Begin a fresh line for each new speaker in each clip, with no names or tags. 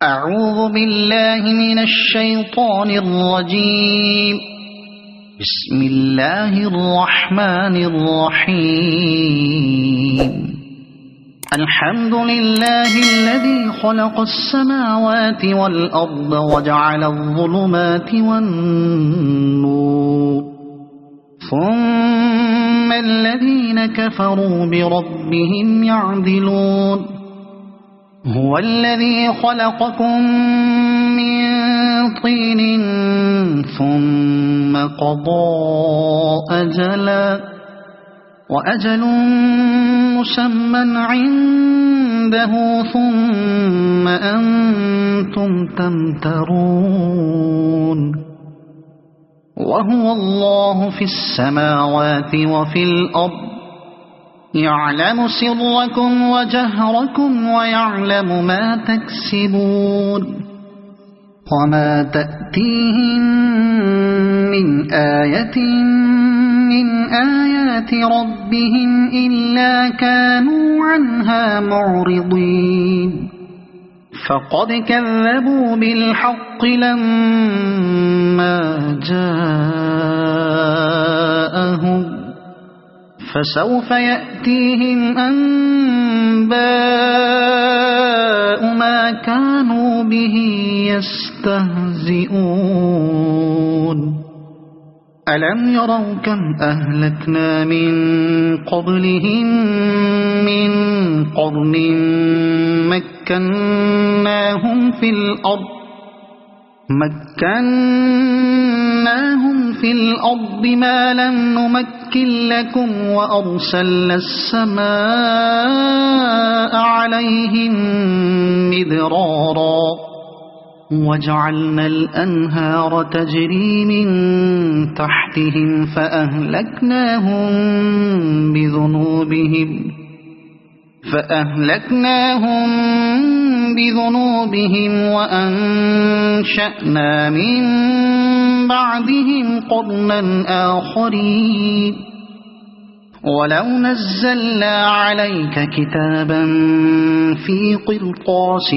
أعوذ بالله من الشيطان الرجيم. بسم الله الرحمن الرحيم. الحمد لله الذي خلق السماوات والأرض وجعل الظلمات والنور، ثم الذين كفروا بربهم يعدلون. هو الذي خلقكم من طين ثم قضى أجلا، وأجل مسمى عنده، ثم أنتم تمترون. وهو الله في السماوات وفي الأرض، يعلم سركم وجهركم ويعلم ما تكسبون. وما تأتيهم من آية من آيات ربهم إلا كانوا عنها معرضين. فقد كذبوا بالحق لما جاءهم، فسوف يأتيهم أنباء ما كانوا به يستهزئون. ألم يروا كم أهلكنا من قبلهم من قرن مكناهم في الأرض ما لم نمكن لكم، وأرسلنا السماء عليهم مدرارا، وجعلنا الأنهار تجري من تحتهم فأهلكناهم بذنوبهم وأنشأنا من بعدهم قرنا آخرين. ولو نزلنا عليك كتابا في قرطاس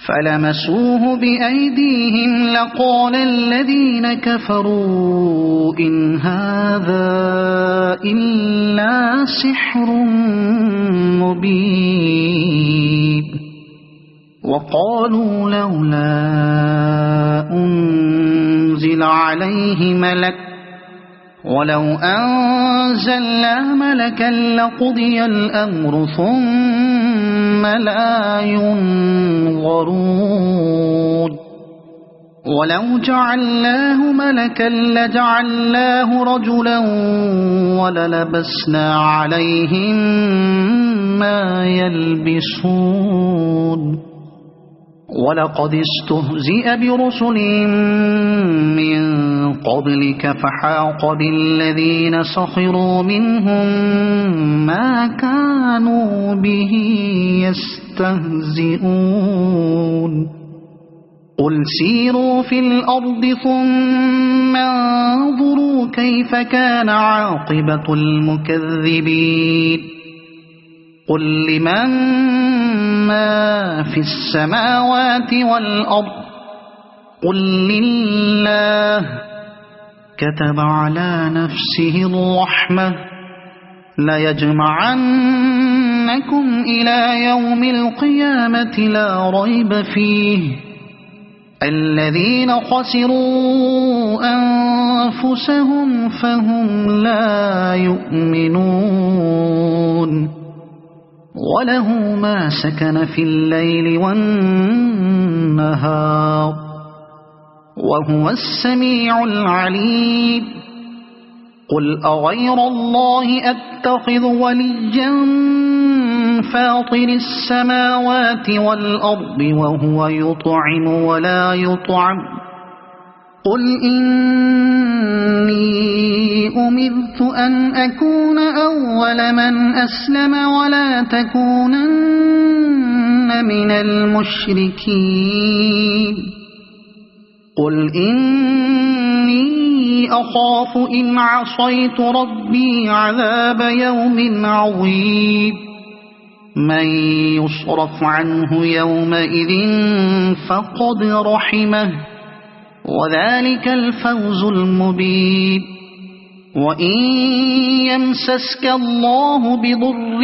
فلمسوه بأيديهم لقال الذين كفروا إن هذا إلا سحر مبين. وقالوا لولا أنزل عليه ملك، ولو أنزلنا ملكا لقضي الأمر ثم لا ينظرون. ولو جعلناه ملكا لجعلناه رجلا وللبسنا عليهم ما يلبسون. ولقد استهزئ برسل من قبلك فحاق بالذين سخروا منهم ما كانوا به يستهزئون. قل سيروا في الأرض ثم انظروا كيف كان عاقبة المكذبين. قل لمن ما في السماوات والأرض، قل لله. كتب على نفسه الرحمة ليجمعنكم إلى يوم القيامة لا ريب فيه. الذين خسروا أنفسهم فهم لا يؤمنون. وله ما سكن في الليل والنهار، وهو السميع العليم. قل أغير الله أتخذ وليا فاطر السماوات والأرض وهو يطعم ولا يطعم. قل إني أمرت أن أكون أول من أسلم ولا تكونن من المشركين. قل إني أخاف إن عصيت ربي عذاب يوم عظيم. من يصرف عنه يومئذ فقد رحمه وذلك الفوز المبين وإن يمسسك الله بضر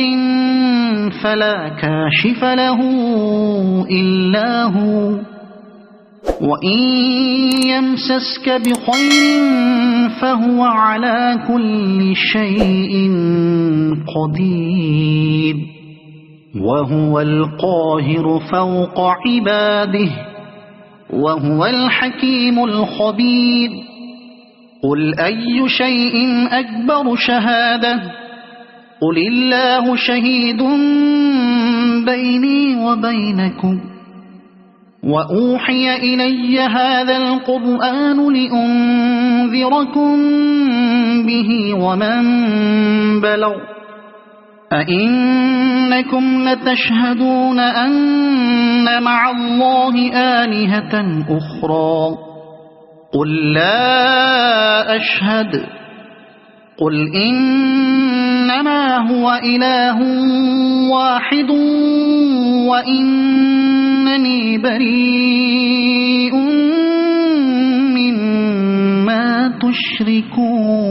فلا كاشف له إلا هو وإن يمسسك بخير فهو على كل شيء قدير وهو القاهر فوق عباده وهو الحكيم الخبير قل أي شيء أكبر شهادة قل الله شهيد بيني وبينكم وأوحي إلي هذا القرآن لأنذركم به ومن بلغ أئنكم لتشهدون أن مع الله آلهة أخرى قل لا أشهد قل إنما هو إله واحد وإنني بريء مما تشركون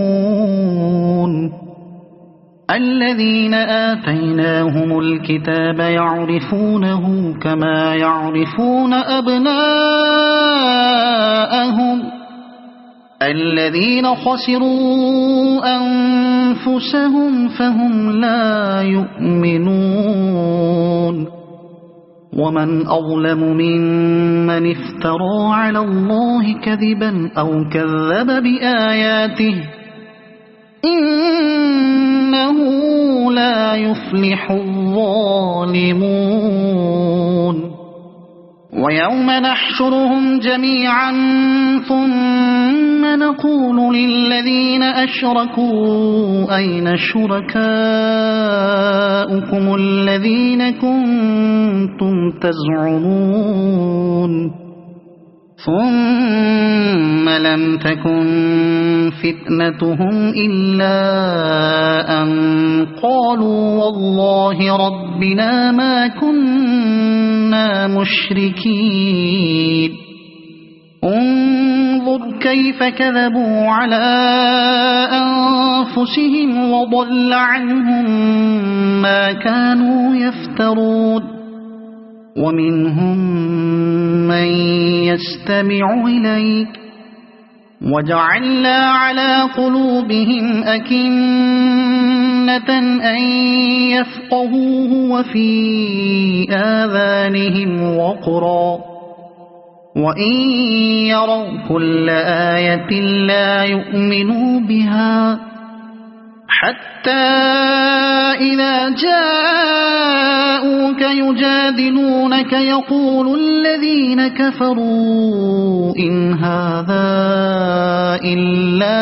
الذين آتيناهم الكتاب يعرفونه كما يعرفون أبناءهم الذين خسروا أنفسهم فهم لا يؤمنون ومن أظلم ممن افترى على الله كذبا أو كذب بآياته إنه لا يفلح الظالمون ويوم نحشرهم جميعا ثم نقول للذين أشركوا أين شركاؤكم الذين كنتم تزعمون ثم لم تكن فتنتهم إلا أن قالوا والله ربنا ما كنا مشركين انظر كيف كذبوا على أنفسهم وضل عنهم ما كانوا يفترون ومنهم من يستمع إليك وجعلنا على قلوبهم أكنة أن يفقهوه وفي آذانهم وقرا وإن يروا كل آية لا يؤمنوا بها حتى إذا جاءوك يجادلونك يقول الذين كفروا إن هذا إلا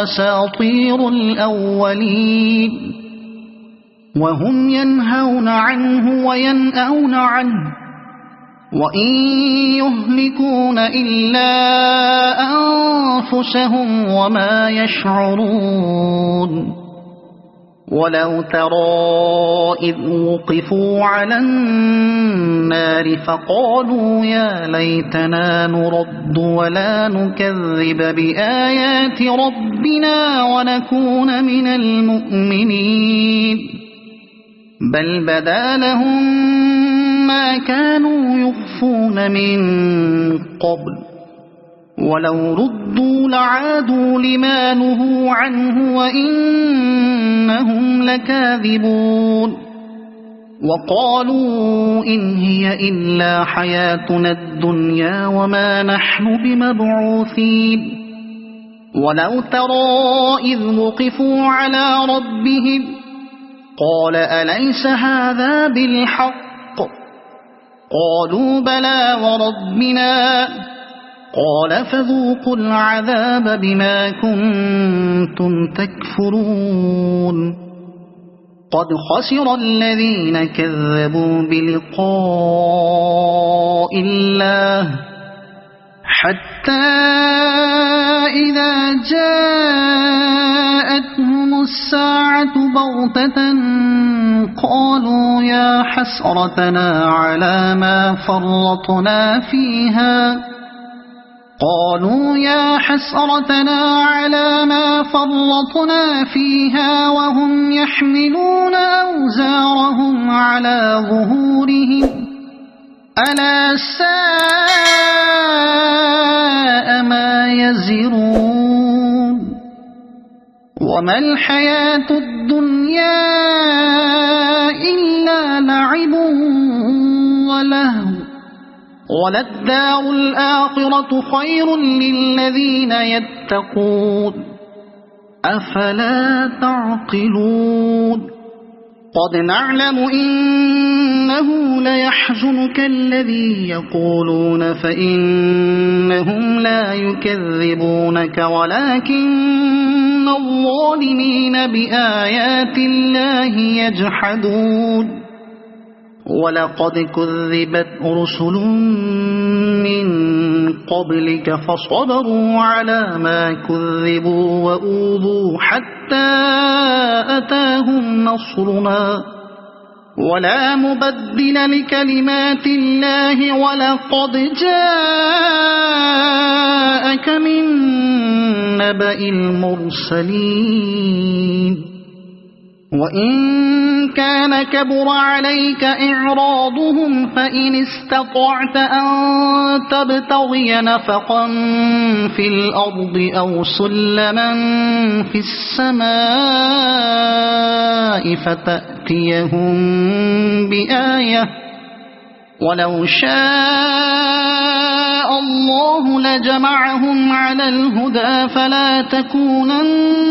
أساطير الأولين وهم ينهون عنه وينأون عنه وإن يهلكون إلا أنفسهم وما يشعرون ولو ترى إذ وقفوا على النار فقالوا يا ليتنا نرد ولا نكذب بآيات ربنا ونكون من المؤمنين بل بدا لهم ما كانوا يخفون من قبل ولو ردوا لعادوا لما نهوا عنه وإنهم لكاذبون وقالوا إن هي إلا حياتنا الدنيا وما نحن بمبعوثين ولو ترى إذ وقفوا على ربهم قال أليس هذا بالحق قالوا بلى وربنا قال فذوقوا العذاب بما كنتم تكفرون قد خسر الذين كذبوا بلقاء الله حتى إذا جاءتهم الساعة بغتة قالوا يا حسرتنا على ما فرطنا فيها وهم يحملون أوزارهم على ظهورهم ألا ساء ما يزرون وما الحياة الدنيا إلا لعب ولهو وللدار الآخرة خير للذين يتقون أفلا تعقلون قد نعلم إنه ليحزنك الذي يقولون فإنهم لا يكذبونك ولكن الظالمين بآيات الله يجحدون ولقد كذبت رسل من قبلك فصبروا على ما كذبوا وأوذوا حتى أتاهم نصرنا ولا مبدل لكلمات الله ولقد جاءك من نبأ المرسلين وإن كان كبر عليك إعراضهم فإن استطعت أن تبتغي نفقا في الأرض أو سلما في السماء فتأتيهم بآية ولو شاء الله لجمعهم على الهدى فلا تكونن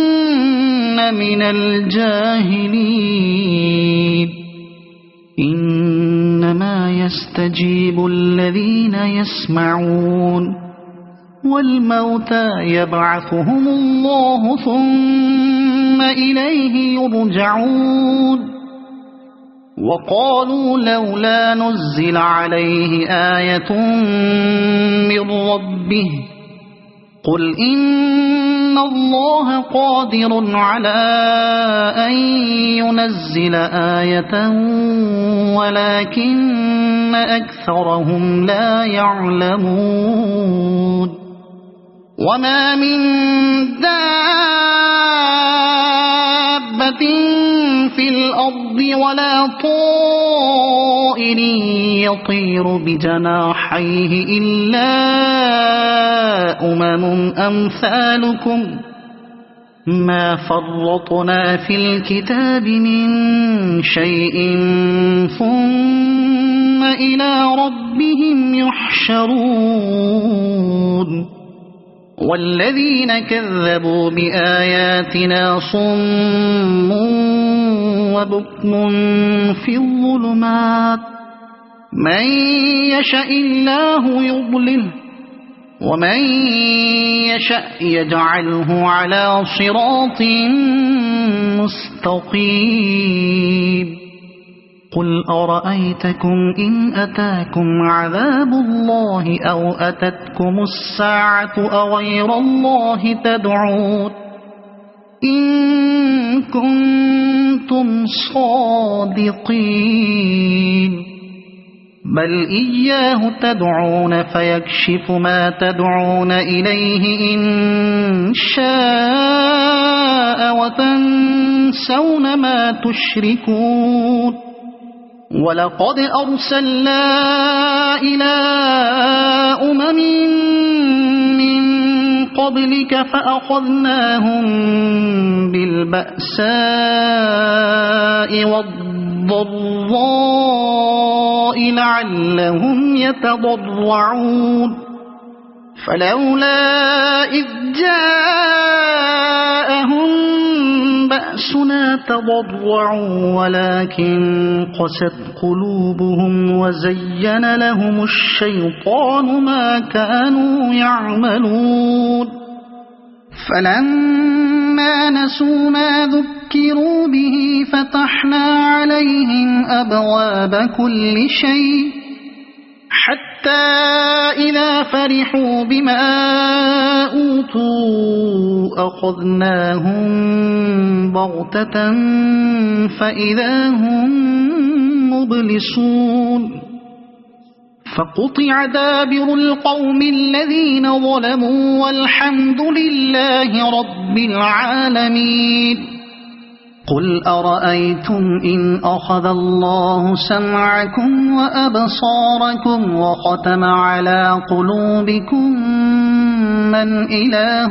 من الجاهلين إنما يستجيب الذين يسمعون والموتى يبعثهم الله ثم إليه يرجعون وقالوا لولا نزل عليه آية من ربه قل إن الله قادر على أن ينزل آية ولكن أكثرهم لا يعلمون وما من دابة في الأرض ولا طائر يطير بجناحيه إلا أمثالكم ما فرطنا في الكتاب من شيء ثم إلى ربهم يحشرون والذين كذبوا بآياتنا صم وبكم في الظلمات من يشاء الله يضلله ومن يشاء يجعله على صراط مستقيم قل أرأيتكم إن أتاكم عذاب الله أو أتتكم الساعة أغير الله تدعون إن كنتم صادقين بل إياه تدعون فيكشف ما تدعون إليه إن شاء وتنسون ما تشركون ولقد أرسلنا إلى أمم من قبلك فأخذناهم بالبأساء والضراء لعلهم يتضرعون فلولا إذ جاءهم بأسنا تضرعوا ولكن قست قلوبهم وزين لهم الشيطان ما كانوا يعملون فلما نسوا ما ذكروا به فتحنا عليهم أبواب كل شيء حتى حتى إذا فرحوا بما أوتوا أخذناهم بغتة فإذا هم مبلسون فقطع دابر القوم الذين ظلموا والحمد لله رب العالمين قل أرأيتم إن أخذ الله سمعكم وأبصاركم وختم على قلوبكم من إله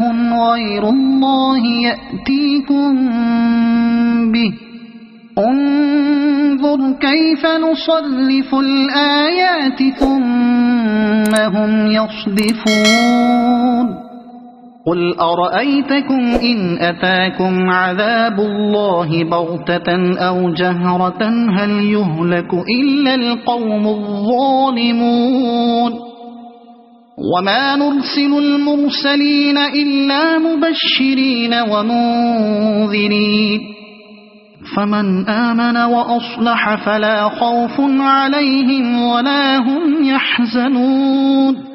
غير الله يأتيكم به انظر كيف نصرف الآيات ثم هم يصدفون قل أرأيتكم إن أتاكم عذاب الله بغتة أو جهرة هل يهلك إلا القوم الظالمون وما نرسل المرسلين إلا مبشرين ومنذرين فمن آمن وأصلح فلا خوف عليهم ولا هم يحزنون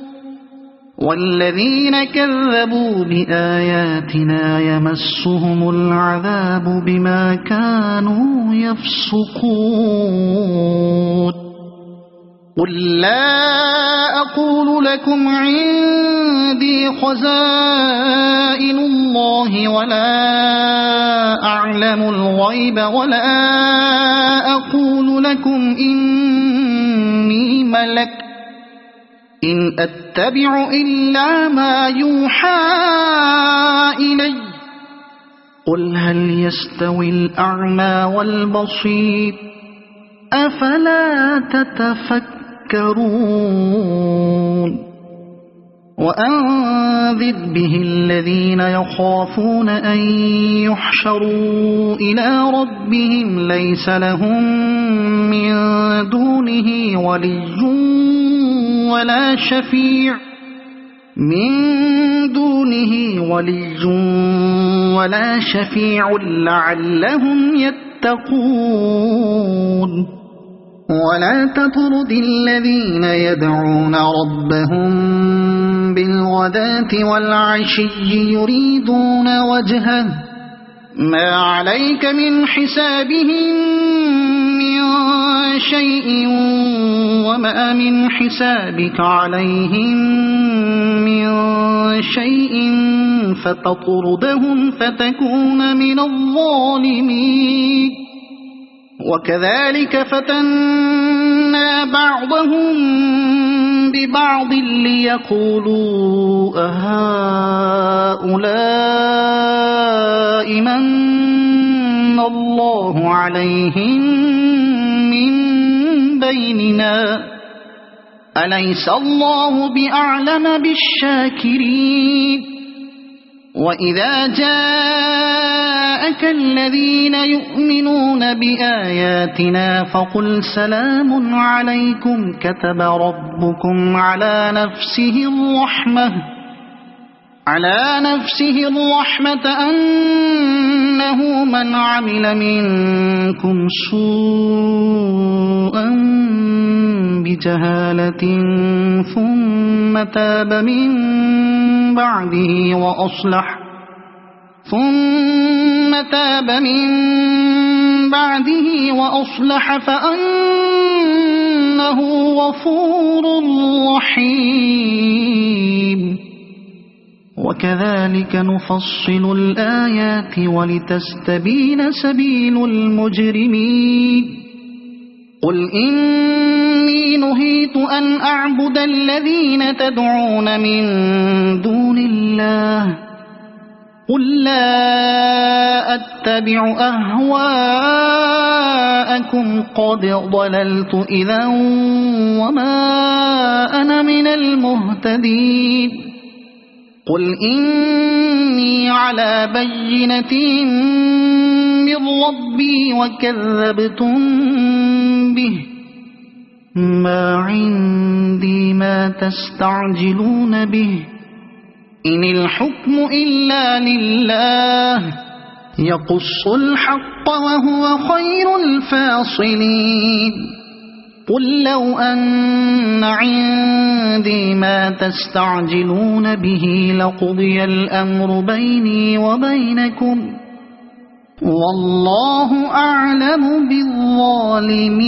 والذين كذبوا بآياتنا يمسهم العذاب بما كانوا يفسقون قل لا أقول لكم عندي خزائن الله ولا أعلم الغيب ولا أقول لكم إني ملك إن أتبع إلا ما يوحى إلي قل هل يستوي الأعمى والبصير أفلا تتفكرون وأنذر به الذين يخافون أن يحشروا إلى ربهم ليس لهم من دونه ولي ولا شفيع لعلهم يتقون ولا تطرد الذين يدعون ربهم بالغداة والعشي يريدون وجهه ما عليك من حسابهم من شيء وما من حسابك عليهم من شيء فتطردهم فتكون من الظالمين وكذلك فتنا بعضهم ببعض ليقولوا أهؤلاء من الله عليهم من بيننا أليس الله بأعلم بالشاكرين وإذا جاءك الذين يؤمنون بآياتنا فقل سلام عليكم كتب ربكم على نفسه الرحمة أنه من عمل منكم سوءا بجهالة ثم تاب من بعده وأصلح فأنه غفور رحيم وكذلك نفصل الآيات ولتستبين سبيل المجرمين قل إني نهيت أن أعبد الذين تدعون من دون الله قل لا أتبع أهواءكم قد ضللت إذا وما أنا من المهتدين قل إني على بينة من ربي وكذبتم به ما عندي ما تستعجلون به إن الحكم إلا لله يقص الحق وهو خير الفاصلين قل لو أن عندي ما تستعجلون به لقضي الأمر بيني وبينكم والله أعلم بالظالمين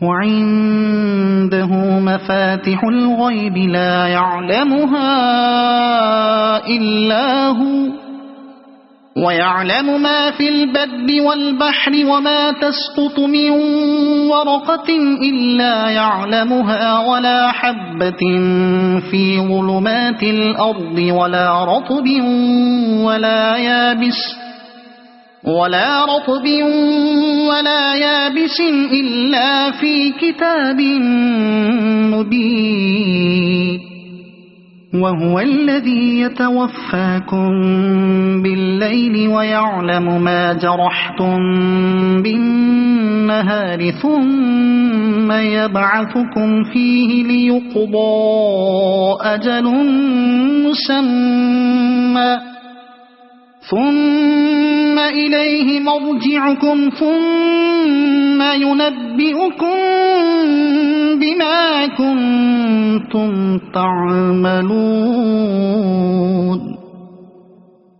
وعنده مفاتح الغيب لا يعلمها إلا هو ويعلم ما في البر والبحر وما تسقط من ورقة إلا يعلمها ولا حبة في ظلمات الأرض ولا رطب ولا يابس إلا في كتاب مبين وهو الذي يتوفاكم بالليل ويعلم ما جرحتم بالنهار ثم يبعثكم فيه ليقضى أجل مسمى ثم إليه مرجعكم ثم ينبئكم بما كنتم تعملون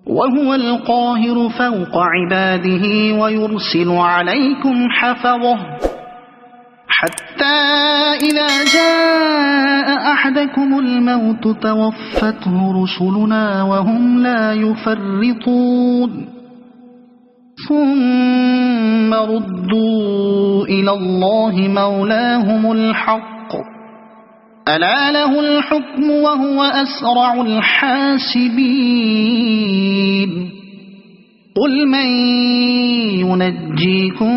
وهو القاهر فوق عباده ويرسل عليكم حفظه حتى إذا جاء أحدكم الموت توفته رسلنا وهم لا يفرطون ثم ردوا إلى الله مولاهم الحق ألا له الحكم وهو أسرع الحاسبين قل من ينجيكم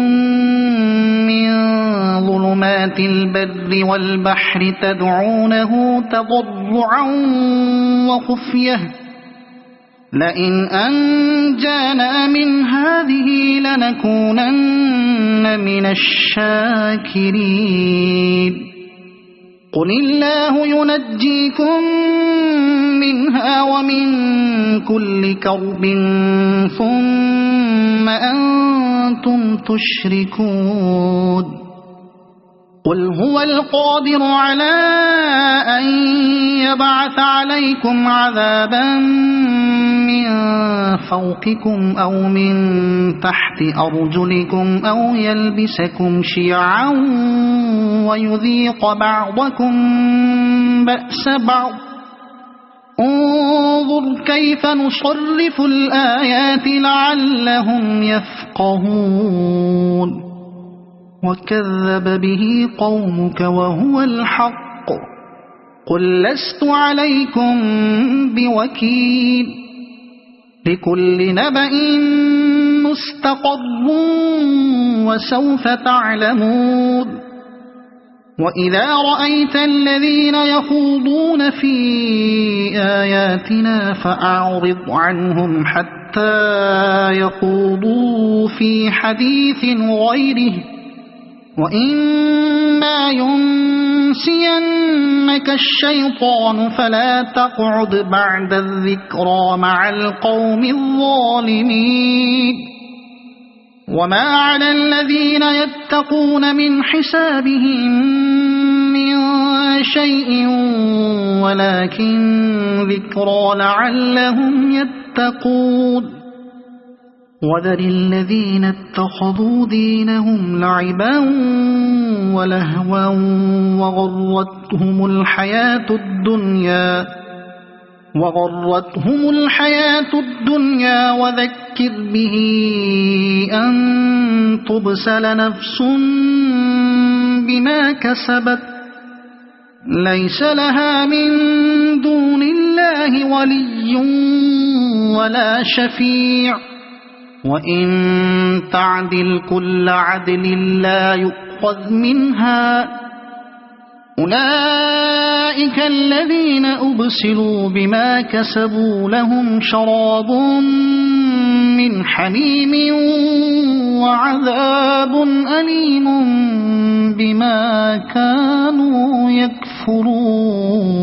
من ظلمات البر والبحر تدعونه تضرعا وخفية لئن أنجانا من هذه لنكونن من الشاكرين قل الله ينجيكم منها ومن كل كرب ثم أنتم تشركون قل هو القادر على أن يبعث عليكم عذابا من فوقكم أو من تحت أرجلكم أو يلبسكم شيعا ويذيق بعضكم بأس بعض انظر كيف نصرف الآيات لعلهم يفقهون وكذب به قومك وهو الحق قل لست عليكم بوكيل لكل نبأ مستقر وسوف تعلمون وإذا رأيت الذين يخوضون في آياتنا فأعرض عنهم حتى يخوضوا في حديث غيره وإما ينسينك الشيطان فلا تقعد بعد الذكرى مع القوم الظالمين وما على الذين يتقون من حسابهم من شيء ولكن ذكرى لعلهم يتقون وذر الذين اتخذوا دينهم لعبا ولهوا وغرتهم الحياة الدنيا وذكر به أن تبسل نفس بما كسبت ليس لها من دون الله ولي ولا شفيع وإن تعدل كل عدل لا يؤخذ منها أولئك الذين أبسلوا بما كسبوا لهم شراب من حميم وعذاب أليم بما كانوا يكفرون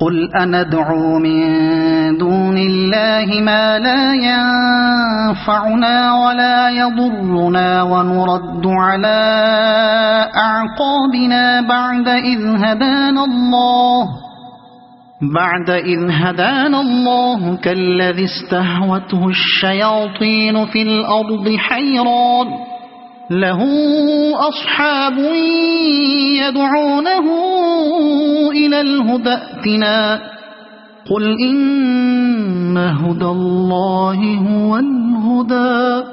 قل أندعو من دون الله ما لا ينفعنا ولا يضرنا ونرد على أعقابنا بعد إذ هدانا الله كالذي استهوته الشياطين في الأرض حيران له أصحاب يدعونه إلى الهدى ائتنا قل إن هدى الله هو الهدى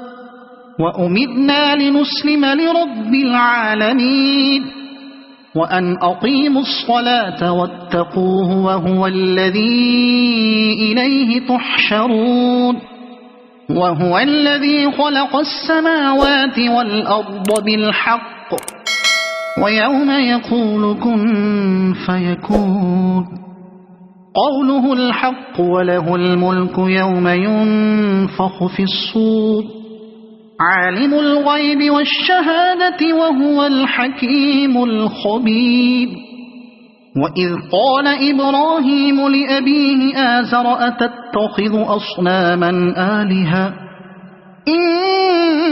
وأمرنا لنسلم لرب العالمين وأن أقيموا الصلاة واتقوه وهو الذي إليه تحشرون وهو الذي خلق السماوات والأرض بالحق ويوم يقول كن فيكون قوله الحق وله الملك يوم ينفخ في الصور عالم الغيب والشهادة وهو الحكيم الخبير وإذ قال إبراهيم لأبيه آزر أتتخذ أصناما آلهة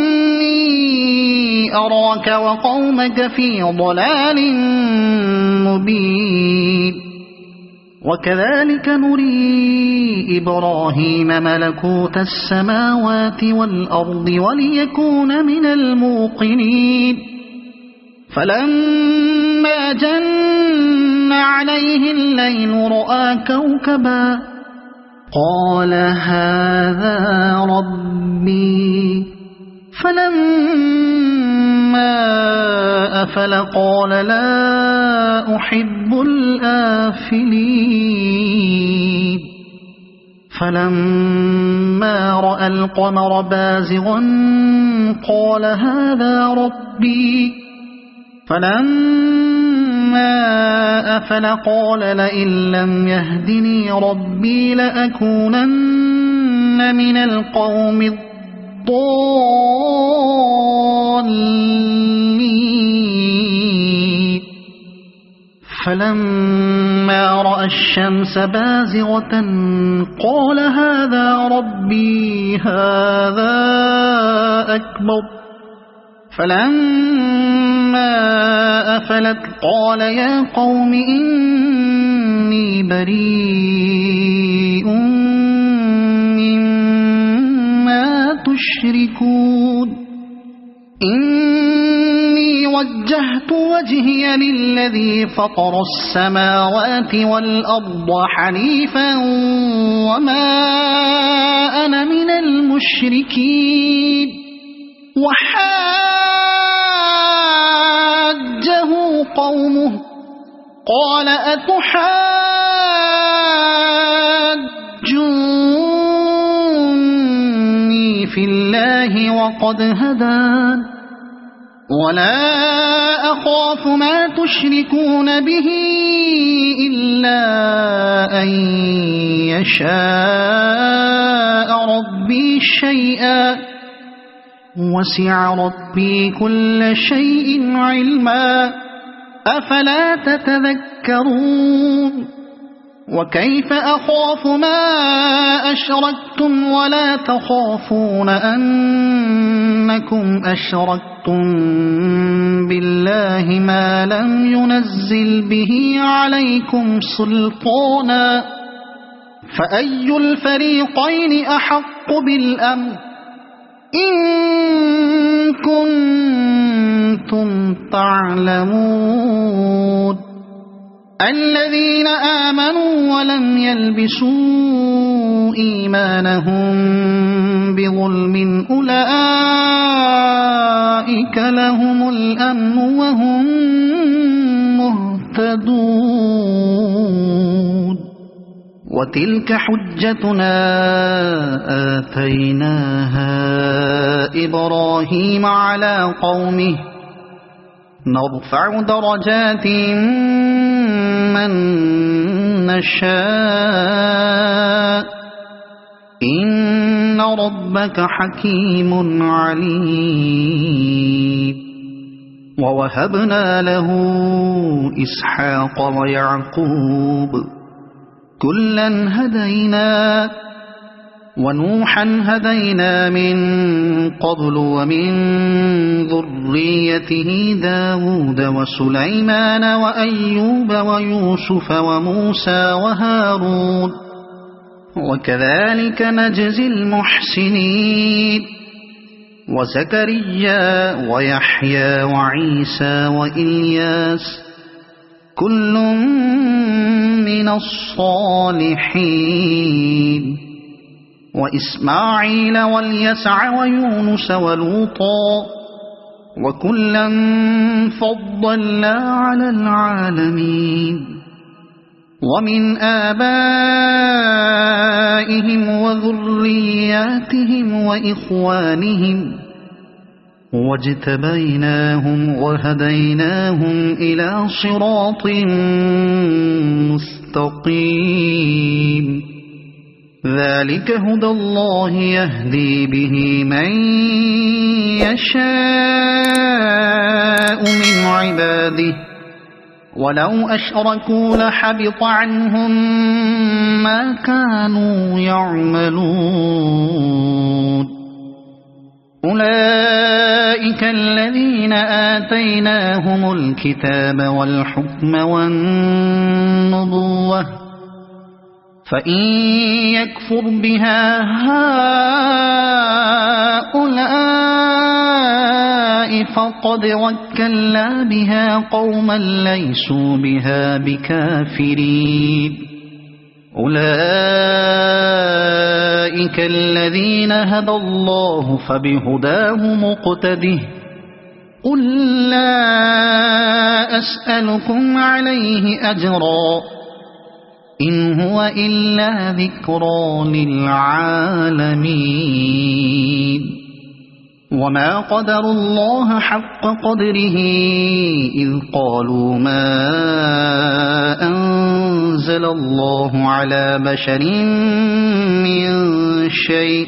إني أراك وقومك في ضلال مبين وكذلك نري إبراهيم ملكوت السماوات والأرض وليكون من الموقنين فلما جن عليه الليل رأى كوكبا قال هذا ربي فلما أفل قال لا أحب الآفلين فلما رأى القمر بازغا قال هذا ربي فلما أفل قال لئن لم يهدني ربي لأكونن من القوم الضالين فلما رأى الشمس بازغة قال هذا ربي هذا أكبر فلما أفلت قال يا قوم إني بريء مما تشركون إني وجهت وجهي للذي فطر السماوات والأرض حنيفا وما أنا من المشركين وحاجه قومه قال أتحاجوني في الله وقد هدان ولا أخاف ما تشركون به إلا أن يشاء ربي شيئا وسع ربي كل شيء علما أفلا تتذكرون وكيف أخاف ما أشركتم ولا تخافون أنكم أشركتم بالله ما لم ينزل به عليكم سلطانا فأي الفريقين أحق بالأمن إن كنتم تعلمون الذين آمنوا ولم يلبسوا إيمانهم بظلم أولئك لهم الأمن وهم مهتدون وتلك حجتنا آتيناها إبراهيم على قومه نرفع درجات من نشاء إن ربك حكيم عليم ووهبنا له إسحاق ويعقوب كلا هدينا ونوحا هدينا من قبل ومن ذريته داود وسليمان وأيوب ويوسف وموسى وهارون وكذلك نجزي المحسنين وزكريا ويحيى وعيسى وإلياس كل من الصالحين وإسماعيل واليسع ويونس ولوطا وكلا فضلنا على العالمين ومن آبائهم وذرياتهم وإخوانهم واجتبيناهم وهديناهم إلى صراط مستقيم ذلك هدى الله يهدي به من يشاء من عباده ولو أشركوا لحبط عنهم ما كانوا يعملون أولئك الذين آتيناهم الكتاب والحكم والنبوة فإن يكفر بها هؤلاء فقد وكلنا بها قوما ليسوا بها بكافرين أولئك الذين هدى الله فبهداه مقتده قل لا أسألكم عليه أجرا إن هو إلا ذكرى للعالمين وما قدروا الله حق قدره إذ قالوا ما أنزل الله على بشر من شيء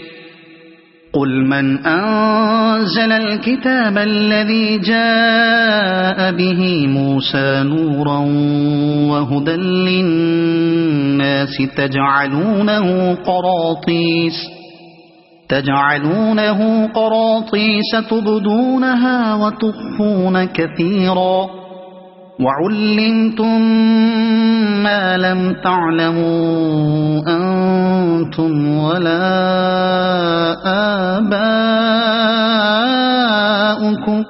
قل من أنزل الكتاب الذي جاء به موسى نورا وهدى للناس تجعلونه قراطيس تبدونها وتخفون كثيرا وعلمتم ما لم تعلموا أنتم ولا آباؤكم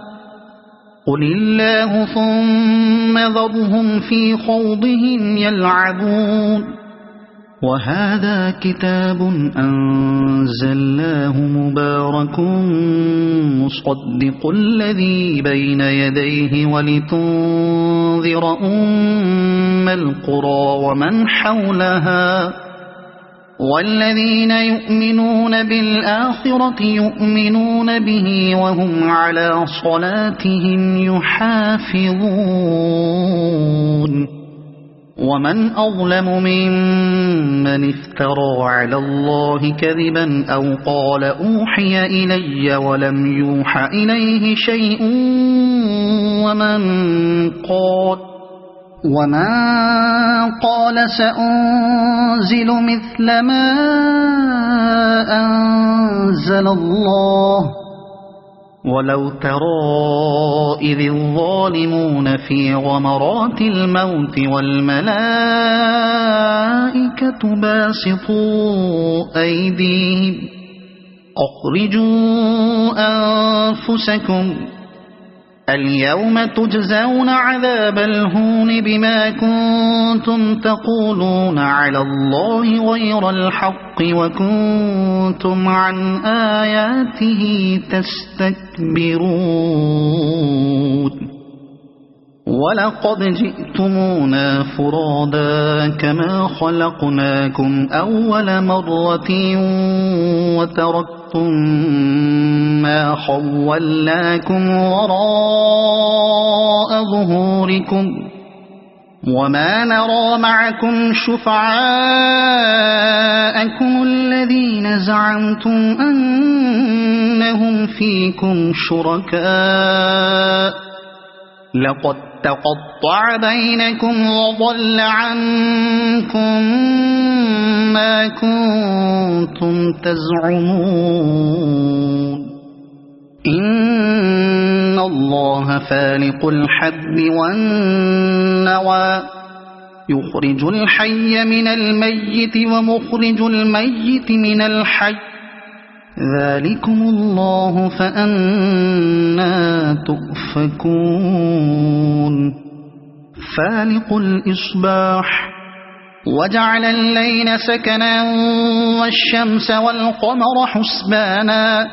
قل الله ثم ذرهم في خوضهم يلعبون وهذا كتاب أنزلناه مبارك مصدق الذي بين يديه ولتنذر أم القرى ومن حولها والذين يؤمنون بالآخرة يؤمنون به وهم على صلاتهم يحافظون ومن أظلم ممن افترى على الله كذبا أو قال أوحي إلي ولم يوح إليه شيء ومن قال سأنزل مثل ما أنزل الله ولو ترى إذ الظالمون في غمرات الموت والملائكة باسطوا أيديهم أخرجوا أنفسكم اليوم تجزون عذاب الهون بما كنتم تقولون على الله غير الحق وكنتم عن آياته تستكبرون ولقد جئتمونا فرادا كما خلقناكم أول مرة وتركتم ما خولناكم وراء ظهوركم وما نرى معكم شفعاءكم الذين زعمتم أنهم فيكم شركاء لقد تقطع بينكم وضل عنكم ما كنتم تزعمون إن الله فالق الحب والنوى يخرج الحي من الميت ومخرج الميت من الحي ذلكم الله فأنى تؤفكون فالق الإصباح وجعل الليل سكنا والشمس والقمر حسبانا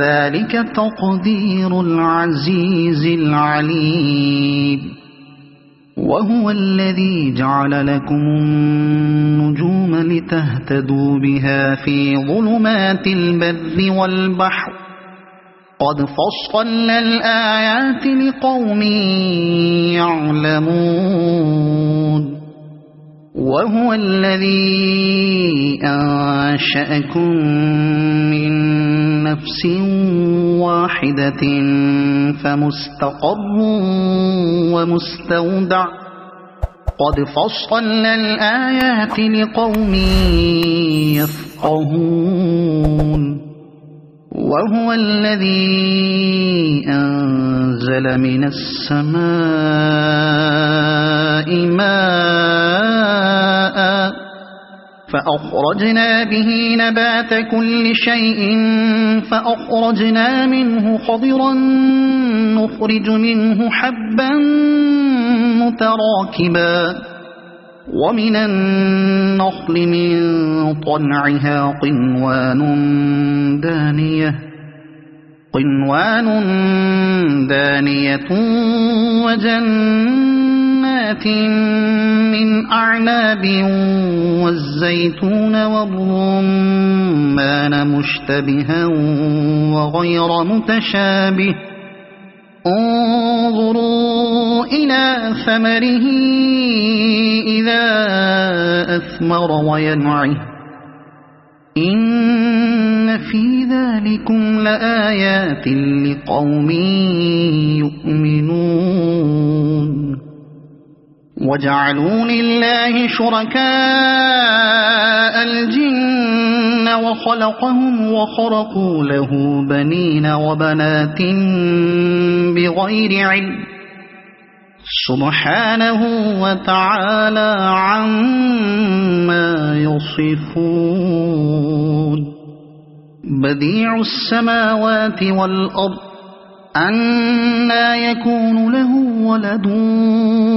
ذلك تقدير العزيز العليم وهو الذي جعل لكم النجوم لتهتدوا بها في ظلمات البر والبحر قد فصلنا الآيات لقوم يعلمون وهو الذي أنشأكم من نفس واحدة فمستقر ومستودع قد فصلنا الآيات لقوم يفقهون وهو الذي أنزل من السماء ماء فأخرجنا به نبات كل شيء فأخرجنا منه خضرا نخرج منه حبا متراكبا ومن النخل من طلعها قنوان دانية وجنات من أعناب والزيتون والرمان مشتبها وغير متشابه انظروا إلى ثمره إذا أثمر وينعه إن في ذلكم لآيات لقوم يؤمنون وجعلوا لله شركاء الجن وخلقهم وخرقوا له بنين وبنات بغير علم سبحانه وتعالى عما يصفون بديع السماوات والأرض أنى يكون له ولد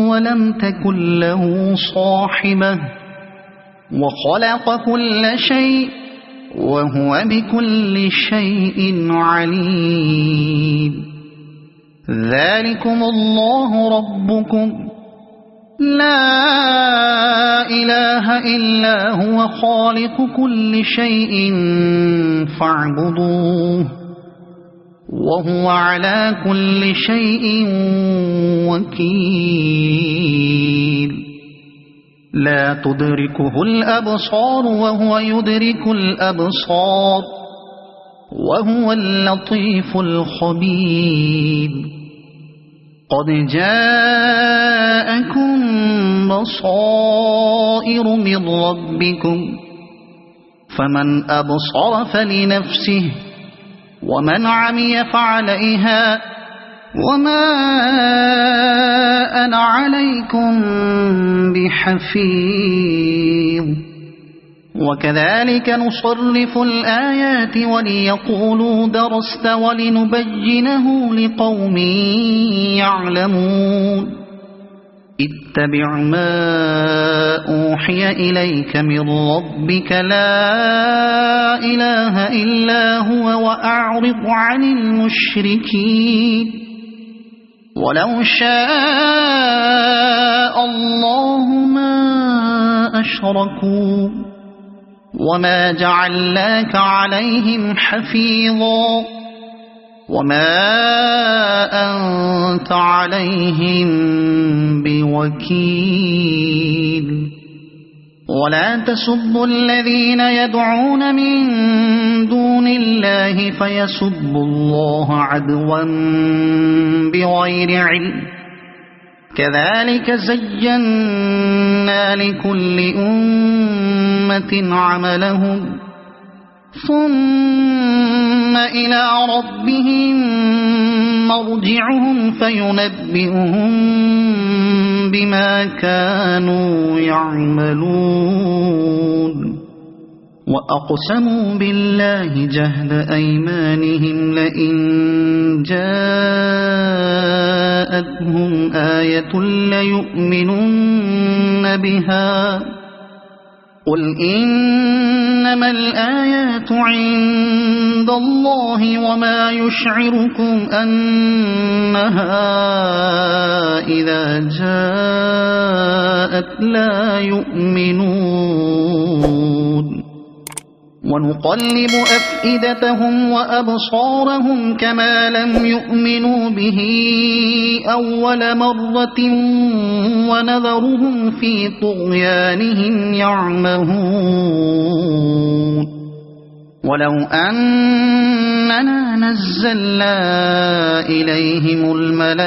ولم تكن له صاحبة وخلق كل شيء وهو بكل شيء عليم ذلكم الله ربكم لا إله إلا هو خالق كل شيء فاعبدوه وهو على كل شيء وكيل لا تدركه الأبصار وهو يدرك الأبصار وهو اللطيف الخبير قد جاءكم بصائر من ربكم فمن أبصر فلنفسه ومن عمي فعليها وما أنا عليكم بحفيظ وكذلك نصرف الآيات وليقولوا درست ولنبينه لقوم يعلمون اتبع ما أوحي إليك من ربك لا إله إلا هو وأعرض عن المشركين ولو شاء الله ما أشركوا وما جعلناك عليهم حفيظا وما أنت عليهم بوكيل ولا تسبوا الذين يدعون من دون الله فيسبوا الله عدوا بغير علم كذلك زينا لكل أمة عملهم ثم إلى ربهم مرجعهم فينبئهم بما كانوا يعملون وأقسموا بالله جهد أيمانهم لئن جاءتهم آية ليؤمنن بها قل إنما الآيات عند الله وما يشعركم أنها إذا جاءت لا يؤمنون ونقلب أفئدتهم وأبصارهم كما لم يؤمنوا به أول مرة ونذرهم في طغيانهم يعمهون ولو أننا نزلنا إليهم الملائكة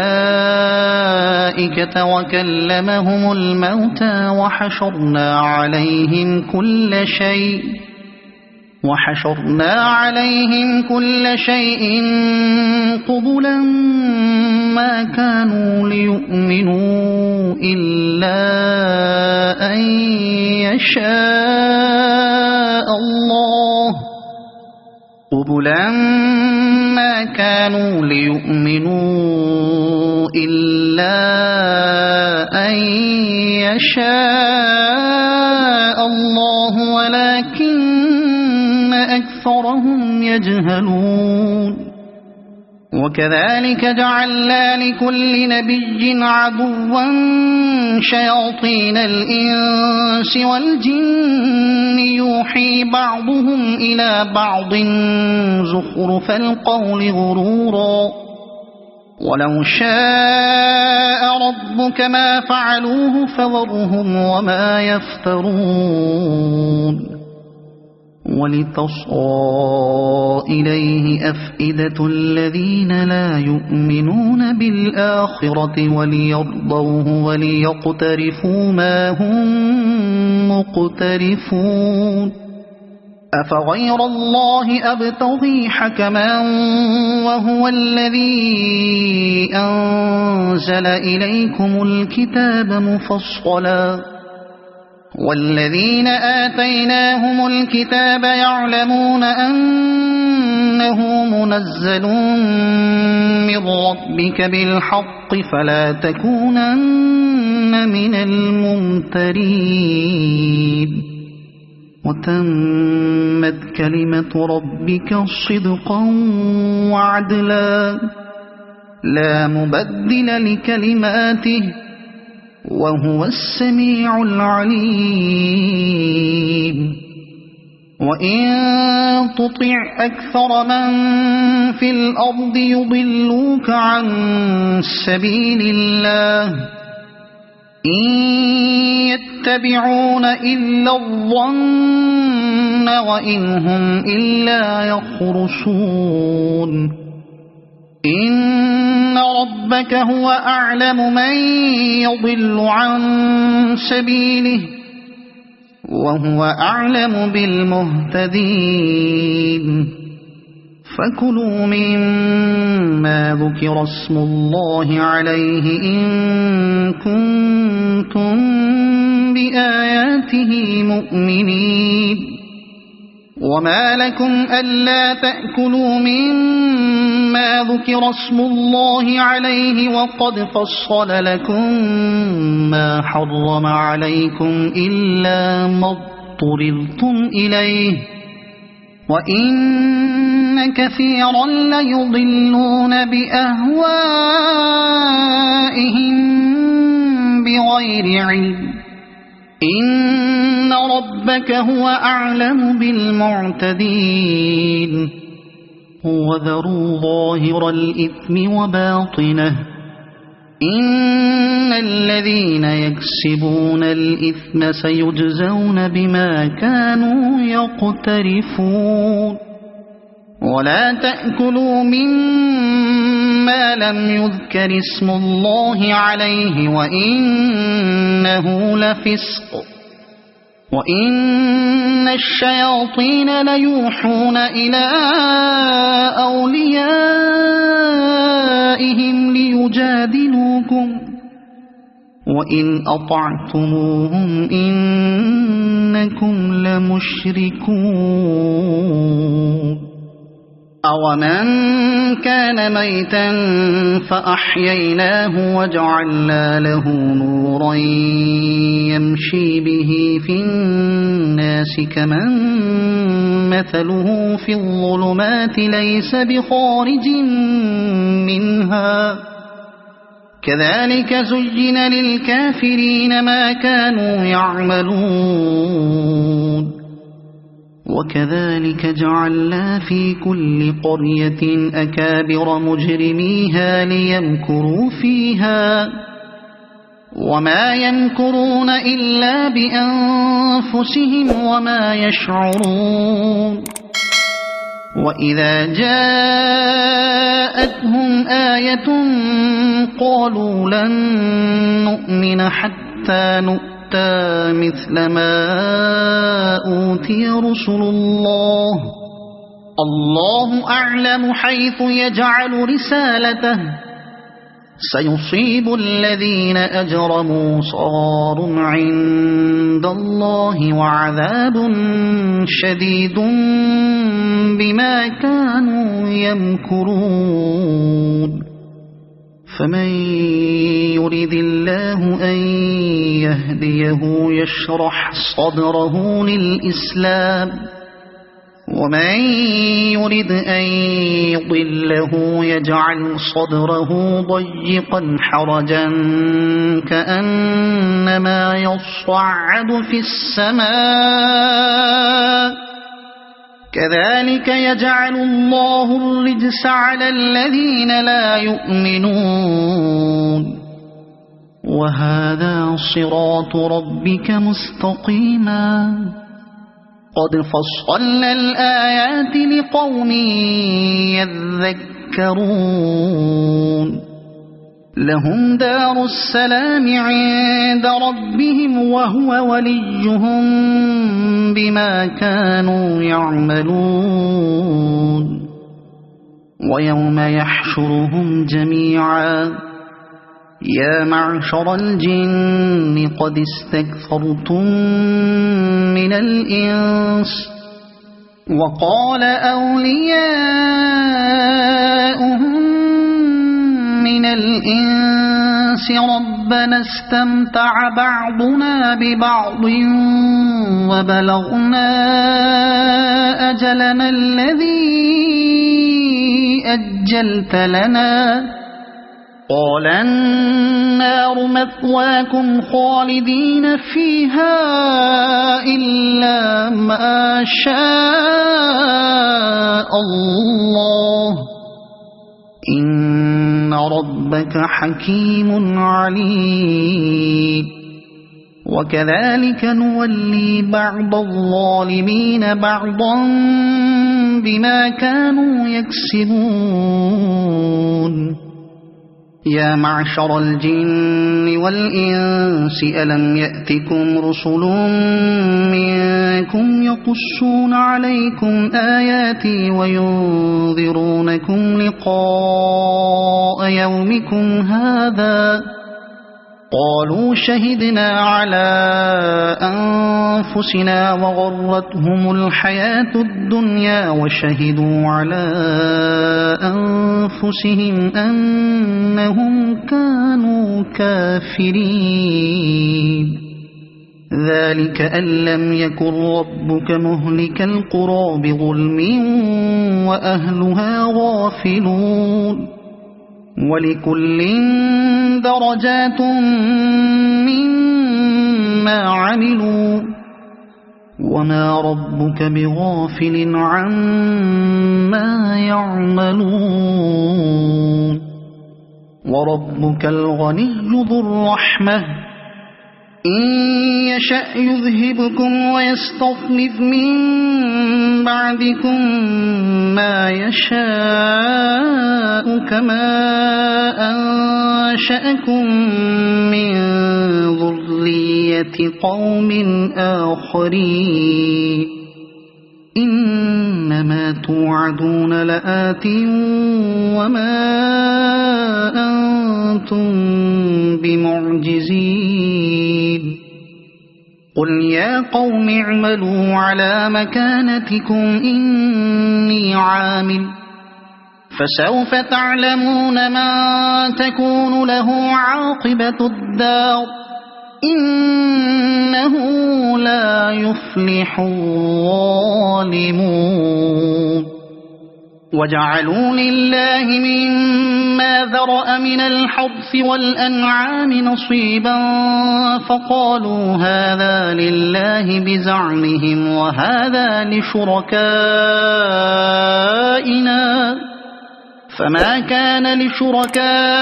وكلمهم الموتى وحشرنا عليهم كل شيء قبلا ما كانوا ليؤمنوا إلا أن يشاء الله ولكن أكثرهم يجهلون وكذلك جعلنا لكل نبي عدوا شياطين الإنس والجن يوحي بعضهم إلى بعض زخرف القول غرورا ولو شاء ربك ما فعلوه فذرهم وما يفترون ولتصغى إليه أفئدة الذين لا يؤمنون بالآخرة وليرضوه وليقترفوا ما هم مقترفون أفغير الله أبتغي حكما وهو الذي أنزل إليكم الكتاب مفصلا والذين آتيناهم الكتاب يعلمون أنه منزل من ربك بالحق فلا تكونن من الممترين وتمت كلمة ربك صدقا وعدلا لا مبدل لكلماته وهو السميع العليم وإن تطع أكثر من في الأرض يضلوك عن سبيل الله إن يتبعون إلا الظن وإن هم إلا يخرصون إن ربك هو أعلم من يضل عن سبيله وهو أعلم بالمهتدين فكلوا مما ذكر اسم الله عليه إن كنتم بآياته مؤمنين وما لكم ألا تأكلوا مما ذكر اسم الله عليه وقد فصل لكم ما حرم عليكم إلا ما اضطررتم إليه وإن كثيرا ليضلون بأهوائهم بغير علم إن ربك هو أعلم بالمعتدين وذروا ظاهر الإثم وباطنه إن الذين يكسبون الإثم سيجزون بما كانوا يقترفون ولا تأكلوا مما لم يذكر اسم الله عليه وإنه لفسق وإن الشياطين ليوحون إلى أوليائهم ليجادلوكم وإن أطعتموهم إنكم لمشركون أومن كان ميتا فأحييناه وجعلنا له نورا يمشي به في الناس كمن مثله في الظلمات ليس بخارج منها كذلك زين للكافرين ما كانوا يعملون وكذلك جعلنا في كل قرية أكابر مجرميها ليمكروا فيها وما يمكرون إلا بأنفسهم وما يشعرون وإذا جاءتهم آية قالوا لن نؤمن حتى نؤمن مثل ما أوتي رسل الله الله أعلم حيث يجعل رسالته سيصيب الذين أجرموا صغار عند الله وعذاب شديد بما كانوا يمكرون فمن يرد الله أن يهديه يشرح صدره للإسلام ومن يرد أن يضله يجعل صدره ضيقا حرجا كأنما يصعد في السماء كذلك يجعل الله الرجس على الذين لا يؤمنون وهذا صراط ربك مستقيما قد فصلنا الآيات لقوم يذكرون لهم دار السلام عند ربهم وهو وليهم بما كانوا يعملون ويوم يحشرهم جميعا يا معشر الجن قد استكثرتم من الإنس وقال أولياؤهم من الإنس ربنا استمتع بعضنا ببعض وبلغنا أجلنا الذي أجلت لنا قال النار مثواكم خالدين فيها إلا ما شاء الله إن ربك حكيم عليم وكذلك نولي بعض الظالمين بعضا بما كانوا يكسبون يا معشر الجن والإنس ألم يأتكم رسل منكم يقصون عليكم آياتي وينذرونكم لقاء يومكم هذا قالوا شهدنا على أنفسنا وغرتهم الحياة الدنيا وشهدوا على أنفسهم أنهم كانوا كافرين ذلك أن لم يكن ربك مهلك القرى بظلم وأهلها غافلون ولكل درجات مما عملوا وما ربك بغافل عما يعملون وربك الغني ذو الرحمة إن يشأ يذهبكم ويستخلف من بعدكم ما يشاء كما أنشأكم من ذرية قوم آخرين إنما توعدون لآت وما أنتم بمعجزين قل يا قوم اعملوا على مكانتكم إني عامل فسوف تعلمون من تكون له عاقبة الدار إنه لا يفلح الظالمون وجعلوا لله مما ذرأ من الحرث والأنعام نصيبا فقالوا هذا لله بزعمهم وهذا لشركائنا فما كان لشركائهم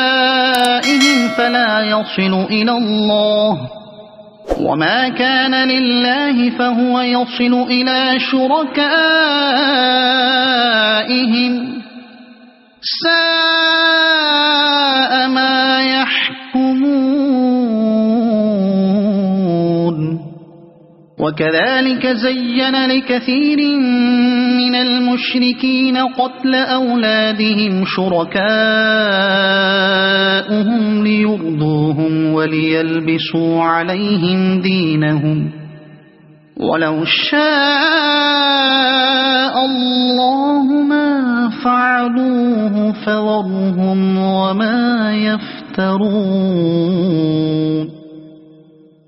فلا يصل إلى الله وما كان لله فهو يصل إلى شركائهم ساء ما يحكمون وكذلك زين لكثير من المشركين قتل أولادهم شركاؤهم ليرضوهم وليلبسوا عليهم دينهم ولو شاء الله ما فعلوه فذرهم وما يفترون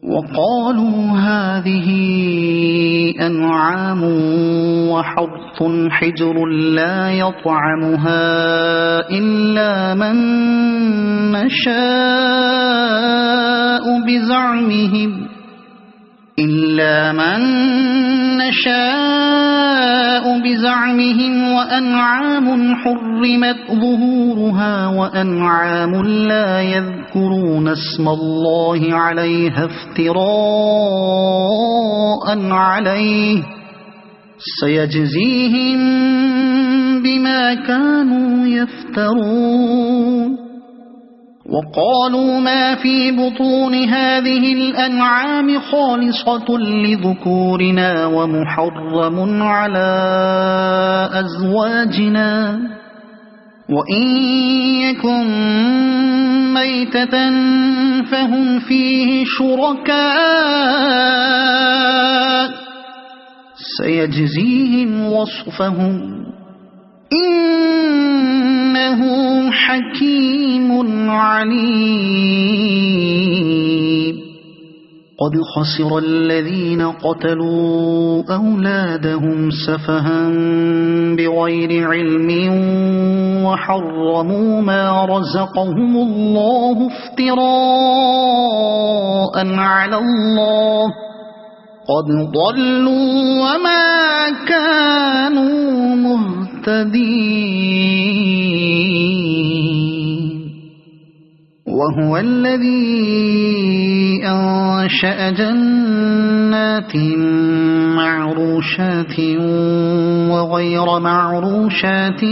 وقالوا هذه أنعام وحرث حجر لا يطعمها إلا من نشاء بزعمهم وأنعام حرمت ظهورها وأنعام لا يذكرون اسم الله عليها افتراء عليه سيجزيهم بما كانوا يفترون وقالوا ما في بطون هذه الأنعام خالصة لذكورنا ومحرم على أزواجنا وإن يكن ميتة فهم فيه شركاء سيجزيهم وصفهم إنه حكيم عليم قد خسر الذين قتلوا أولادهم سفها بغير علم وحرموا ما رزقهم الله افتراء على الله قد ضلوا وما كانوا مهتدين وهو الذي أنشأ جنات معروشات وغير معروشات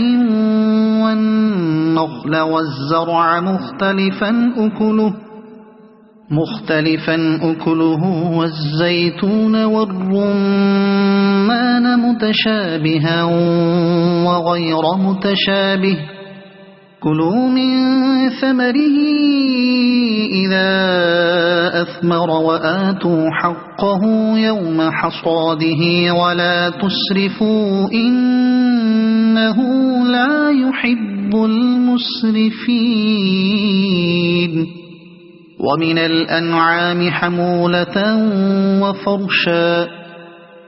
والنخل والزرع مختلفا أكله والزيتون والرمان متشابها وغير متشابه كلوا من ثمره إذا أثمر وآتوا حقه يوم حصاده ولا تسرفوا إنه لا يحب المسرفين ومن الأنعام حمولة وفرشا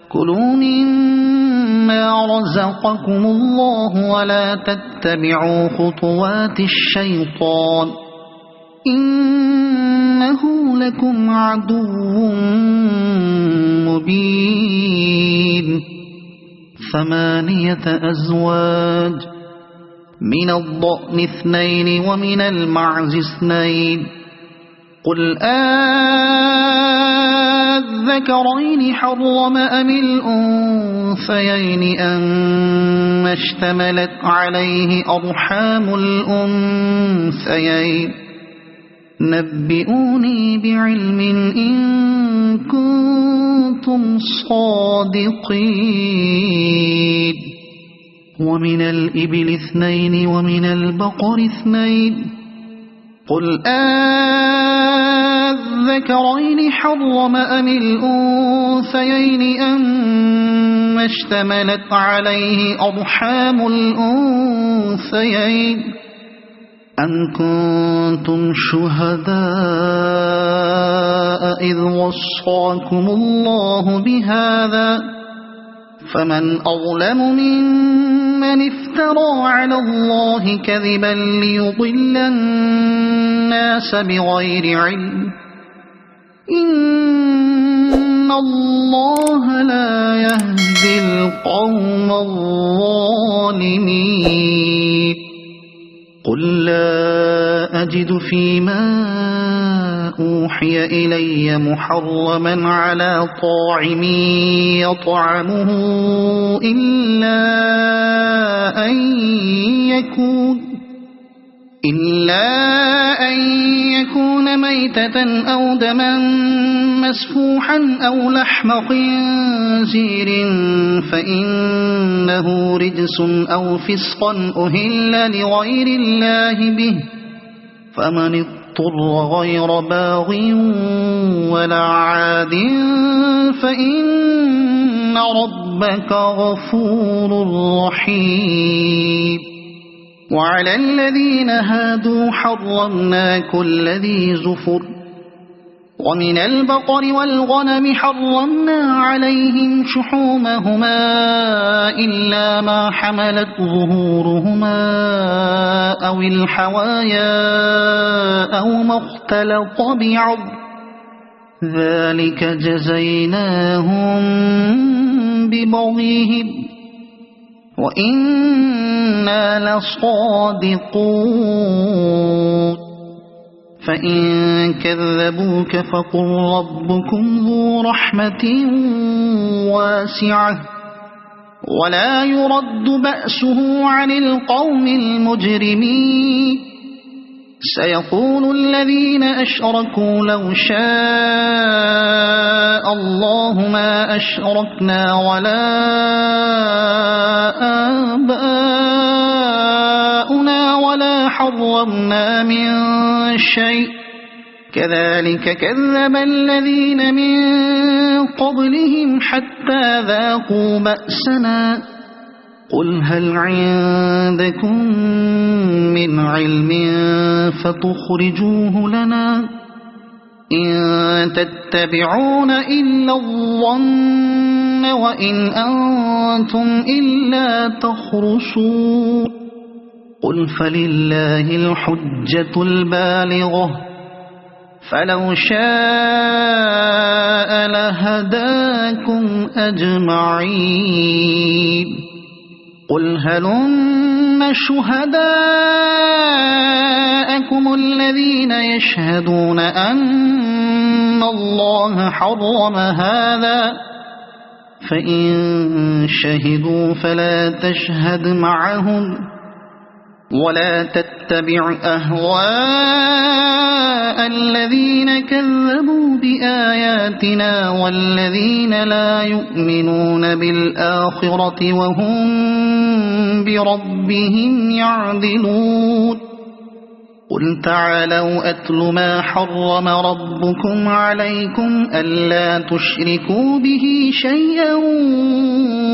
كلوا مما رزقكم الله ولا تتبعوا خطوات الشيطان إنه لكم عدو مبين 8 أزواج من الضأن 2 ومن المعز 2 قل الذكرين حرم أم الأنثيين أما اشتملت عليه أرحام الأنثيين نبئوني بعلم إن كنتم صادقين ومن الإبل 2 ومن البقر 2 قل الذكرين حرم أم الأنثيين أما اشتملت عليه أرحام الأنثيين أم كنتم شهداء إذ وصاكم الله بهذا فمن أظلم ممن افترى على الله كذبا ليضل الناس بغير علم إن الله لا يهدي القوم الظالمين قل لا أجد فيما أوحي إلي محرما على طاعم يطعمه إلا أن يكون ميتة أو دما مسفوحا أو لحم خنزير فإنه رجس أو فسقا أهل لغير الله به فمن اضطر غير باغ ولا عاد فإن ربك غفور رحيم وعلى الذين هادوا حرمنا كل ذي زفر ومن البقر والغنم حرمنا عليهم شحومهما إلا ما حملت ظهورهما أو الحوايا أو ما اختلط بعض ذلك جزيناهم ببغيهم وإنا لصادقون فإن كذبوك فقل ربكم ذو رحمة واسعة ولا يرد بأسه عن القوم المجرمين سيقول الذين أشركوا لو شاء الله ما أشركنا ولا آباؤنا ولا حرمنا من شيء كذلك كذب الذين من قبلهم حتى ذاقوا بأسنا قل هل عندكم من علم فتخرجوه لنا إن تتبعون إلا الظن وإن أنتم إلا تخرصون قل فلله الحجة البالغة فلو شاء لهداكم أجمعين قل هلم شهداءكم الذين يشهدون أن الله حرم هذا فإن شهدوا فلا تشهد معهم ولا تتبع أهواء الذين كذبوا بآياتنا والذين لا يؤمنون بالآخرة وهم بربهم يعدلون قل تعالوا أتل ما حرم ربكم عليكم ألا تشركوا به شيئا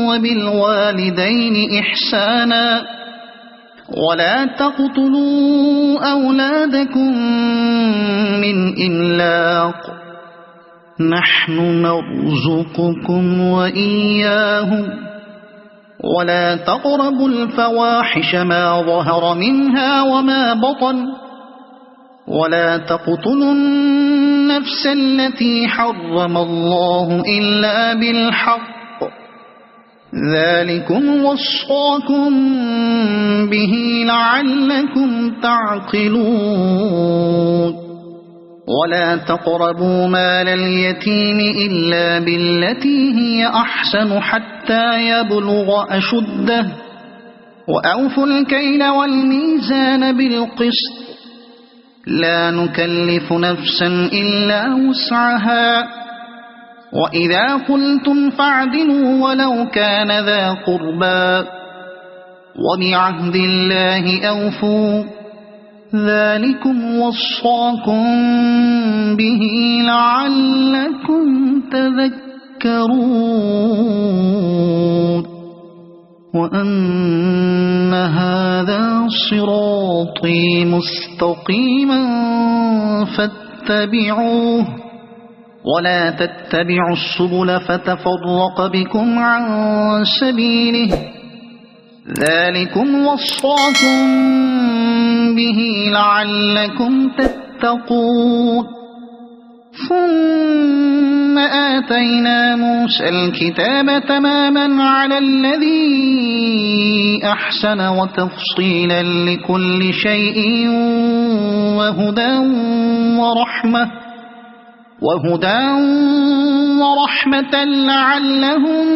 وبالوالدين إحسانا ولا تقتلوا أولادكم من إملاق نحن نرزقكم وإياهم ولا تقربوا الفواحش ما ظهر منها وما بطن ولا تقتلوا النفس التي حرم الله إلا بالحق ذلكم وصاكم به لعلكم تعقلون ولا تقربوا مال اليتيم إلا بالتي هي أحسن حتى يبلغ أشده وأوفوا الكيل والميزان بالقسط لا نكلف نفسا إلا وسعها وإذا قلتم فاعدلوا ولو كان ذا قربى وبعهد الله أوفوا ذلكم وصاكم به لعلكم تذكرون وأن هذا صراطي مستقيما فاتبعوه ولا تتبعوا السبل فتفرق بكم عن سبيله ذلكم وصاكم به لعلكم تتقون ثم آتينا موسى الكتاب تماما على الذي أحسن وتفصيلا لكل شيء وهدى ورحمة لعلهم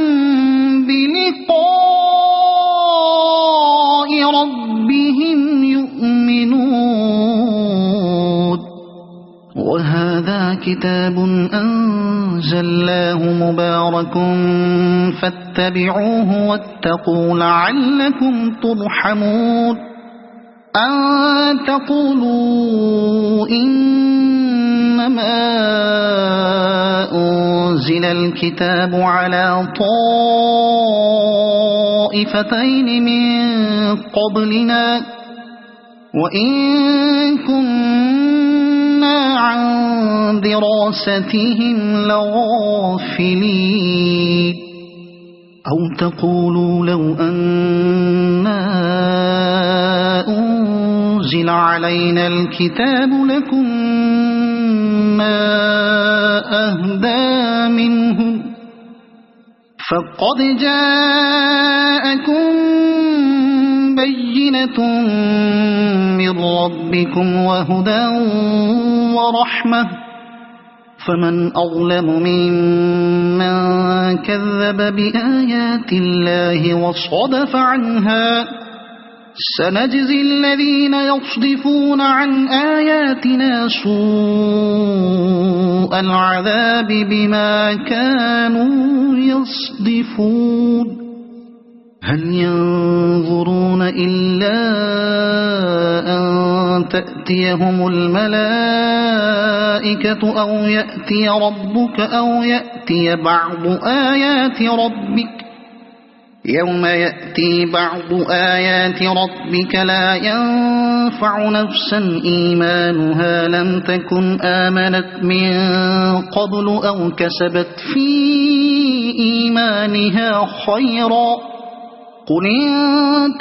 بلقاء ربهم يؤمنون وهذا كتاب أنزلناه مبارك فاتبعوه واتقوا لعلكم ترحمون أن تقولوا إنما أنزل الكتاب على طائفتين من قبلنا وإن كنا عن دراستهم لغافلين أو تقولوا لو أنا أنزل علينا الكتاب لكنا أهدى منهم فقد جاءكم بينة من ربكم وهدى ورحمة فمن أظلم ممن كذب بآيات الله وصدف عنها سنجزي الذين يصدفون عن آياتنا سوء العذاب بما كانوا يصدفون هل ينظرون إلا أن تأتيهم الملائكة أو يأتي ربك أو يأتي بعض آيات ربك يوم يأتي بعض آيات ربك لا ينفع نفسا إيمانها لم تكن آمنت من قبل أو كسبت في إيمانها خيرا قل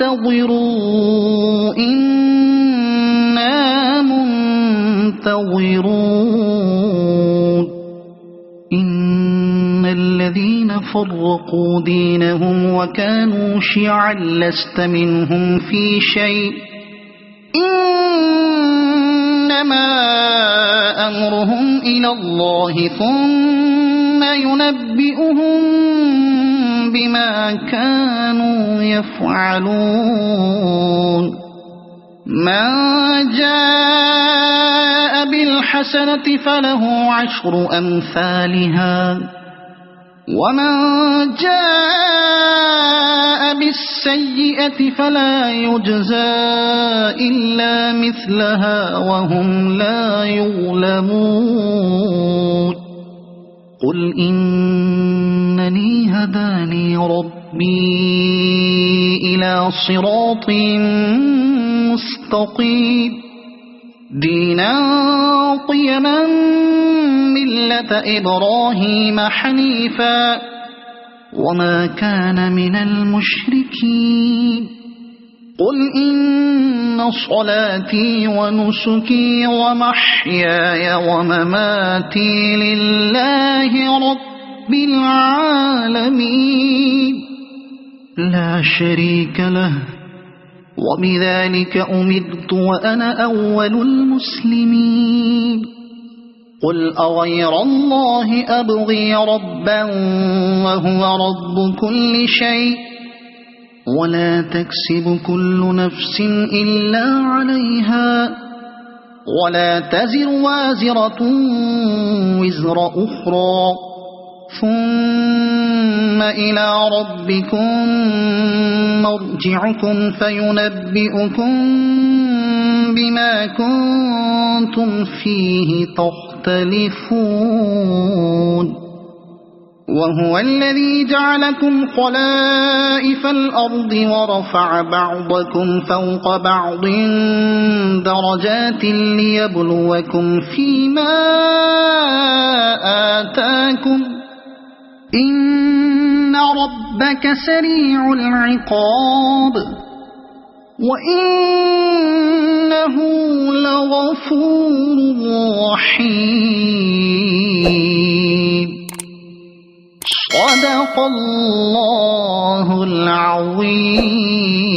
انتظروا إنا منتظرون إن الذين فرقوا دينهم وكانوا شيعا لست منهم في شيء إنما أمرهم إلى الله ثم ينبئهم بما كانوا يفعلون من جاء بالحسنة فله عشر أمثالها ومن جاء بالسيئة فلا يجزى إلا مثلها وهم لا يظلمون قل إنني هداني ربي إلى صراط مستقيم دينا قيما ملة إبراهيم حنيفا وما كان من المشركين قل إن صلاتي ونسكي ومحياي ومماتي لله رب العالمين لا شريك له، وبذلك أمرت وأنا أول المسلمين. قل أغير الله أبغي ربا وهو رب كل شيء، ولا تكسب كل نفس إلا عليها، ولا تزر وازرة وزر أخرى، ثم إلى ربكم مرجعكم فينبئكم بما كنتم فيه تختلفون. وهو الذي جعلكم خلائف الأرض ورفع بعضكم فوق بعض درجات ليبلوكم فيما آتاكم، إن ربك سريع العقاب وإنه لغفور رحيم. صدق الله العظيم.